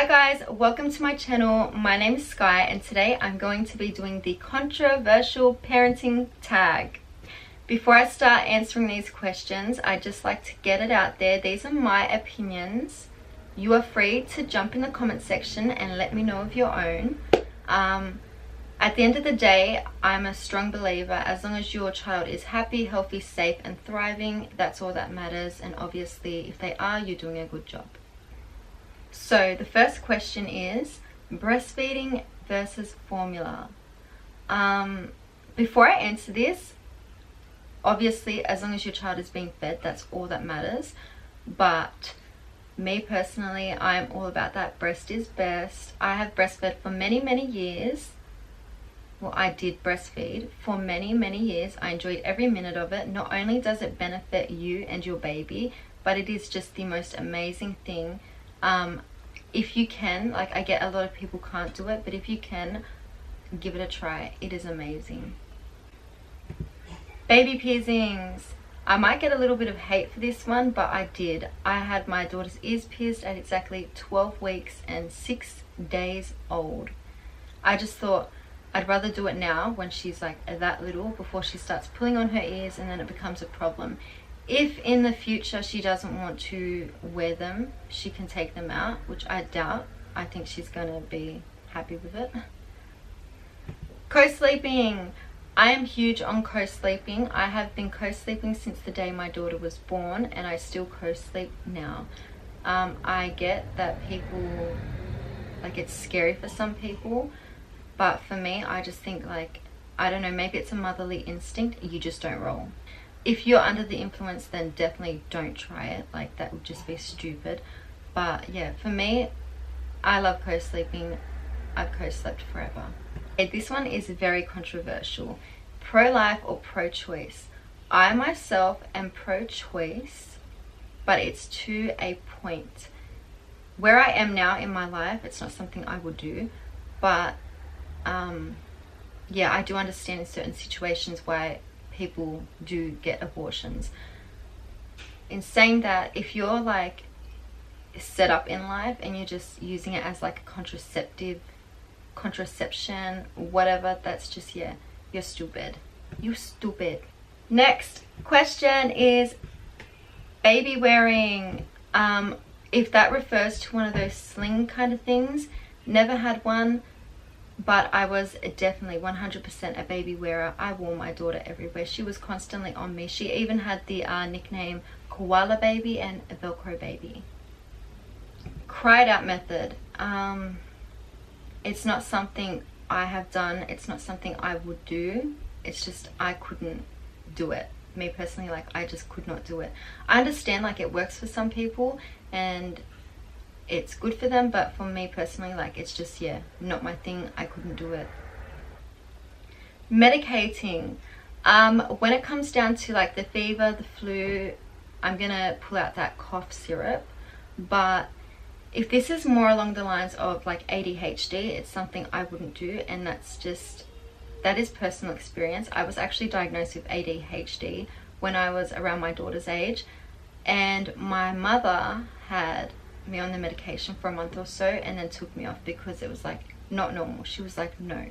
Hi guys, welcome to my channel. My name is Sky and today I'm going to be doing the controversial parenting tag. Before I start answering these questions, I'd just like to get it out there. These are my opinions. You are free to jump in the comment section and let me know of your own. At the end of the day, I'm a strong believer as long as your child is happy, healthy, safe and thriving, that's all that matters. And obviously if they are, you're doing a good job. So the first question is breastfeeding versus formula. Before I answer this, obviously as long as your child is being fed, that's all that matters. But me personally, I'm all about that. Breast is best. I have breastfed for many years. Well, I did breastfeed for many years. I enjoyed every minute of it. Not only does it benefit you and your baby, but it is just the most amazing thing. If you can, like, I get a lot of people can't do it, but if you can, give it a try. It is amazing. Baby piercings. I might get a little bit of hate for this one, but I did. I had my daughter's ears pierced at exactly 12 weeks and 6 days old. I just thought I'd rather do it now when she's like that little, before she starts pulling on her ears and then it becomes a problem. If in the future she doesn't want to wear them, she can take them out, which I doubt. I think she's going to be happy with it. Co-sleeping. I am huge on co-sleeping. I have been co-sleeping since the day my daughter was born and I still co-sleep now. I get that people, like, it's scary for some people, but for me, I just think, like, I don't know, maybe it's a motherly instinct, you just don't roll. If you're under the influence, then definitely don't try it. Like, that would just be stupid. But yeah, for me, I love co-sleeping. I've co-slept forever. Okay, this one is very controversial. Pro-life or pro-choice? I myself am pro-choice, but it's to a point. Where I am now in my life, it's not something I would do. But yeah, I do understand in certain situations why people do get abortions. In saying that, if you're like set up in life and you're just using it as like a contraception, whatever, that's just, yeah, you're stupid. You stupid. Next question is baby wearing. If that refers to one of those sling kind of things, never had one. But I was definitely 100% a baby wearer. I wore my daughter everywhere. She was constantly on me. She even had the nickname Koala Baby and Velcro Baby. Cried out method. It's not something I have done. It's not something I would do. It's just I couldn't do it. Me personally, like, I just could not do it. I understand, like, it works for some people and it's good for them, but for me personally, like, it's just, yeah, not my thing. I couldn't do it. Medicating. When it comes down to like the fever, the flu, I'm gonna pull out that cough syrup. But if this is more along the lines of like ADHD, it's something I wouldn't do, and that is personal experience. I was actually diagnosed with ADHD when I was around my daughter's age, and my mother had me on the medication for a month or so and then took me off because it was like not normal. She was like, no,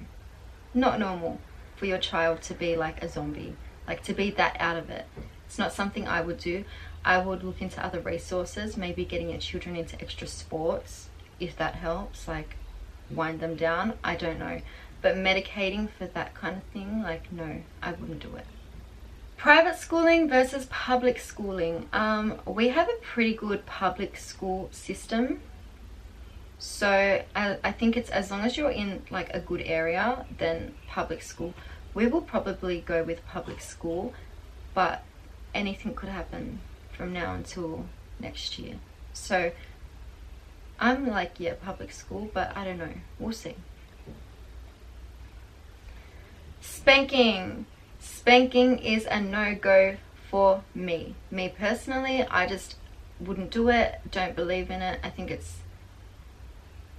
not normal for your child to be like a zombie, like to be that out of it. It's not something I would do. I would look into other resources, maybe getting your children into extra sports if that helps, like wind them down. I don't know, but medicating for that kind of thing, like, no, I wouldn't do it. Private schooling versus public schooling. We have a pretty good public school system. So I think it's, as long as you're in like a good area, then public school. We will probably go with public school, but anything could happen from now until next year. So I'm like, yeah, public school, but I don't know. We'll see. Spanking. Spanking is a no-go for me. Me personally, I just wouldn't do it. Don't believe in it. I think it's,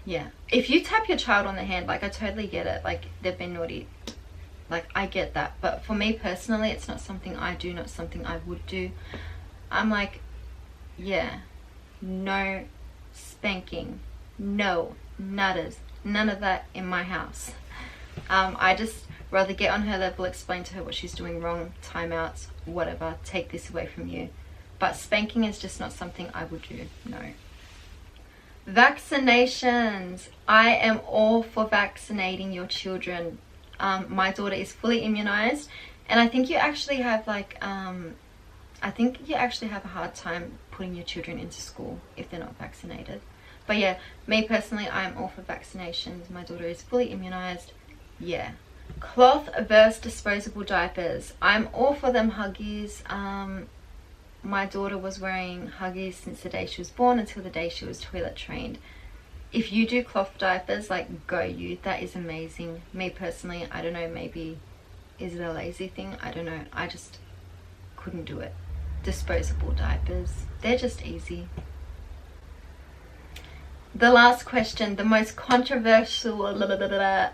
yeah. If you tap your child on the hand, like, I totally get it. Like, they've been naughty. Like, I get that. But for me personally, it's not something I do, not something I would do. I'm like, yeah, no spanking. No, nutters, none of that in my house. I just rather get on her level, explain to her what she's doing wrong, timeouts, whatever, take this away from you. But spanking is just not something I would do, no. Vaccinations. I am all for vaccinating your children. My daughter is fully immunized, and I think you actually have like, I think you actually have a hard time putting your children into school if they're not vaccinated. But yeah, me personally, I'm all for vaccinations. My daughter is fully immunized. Yeah. Cloth versus disposable diapers. I'm all for them Huggies. My daughter was wearing Huggies since the day she was born until the day she was toilet trained. If you do cloth diapers, like, go you. That is amazing. Me personally, I don't know, maybe is it a lazy thing? I don't know. I just couldn't do it. Disposable diapers, they're just easy. The last question, the most controversial, the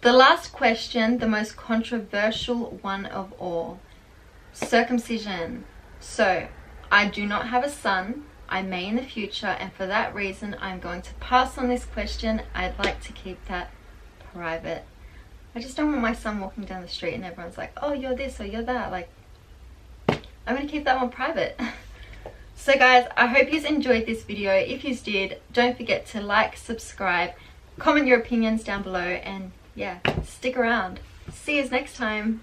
last question, the most controversial one of all. Circumcision. So, I do not have a son. I may in the future, and for that reason, I'm going to pass on this question. I'd like to keep that private. I just don't want my son walking down the street and everyone's like, oh, you're this or you're that. Like, I'm going to keep that one private. So guys, I hope you enjoyed this video. If you did, don't forget to like, subscribe, comment your opinions down below, and yeah, stick around. See you next time.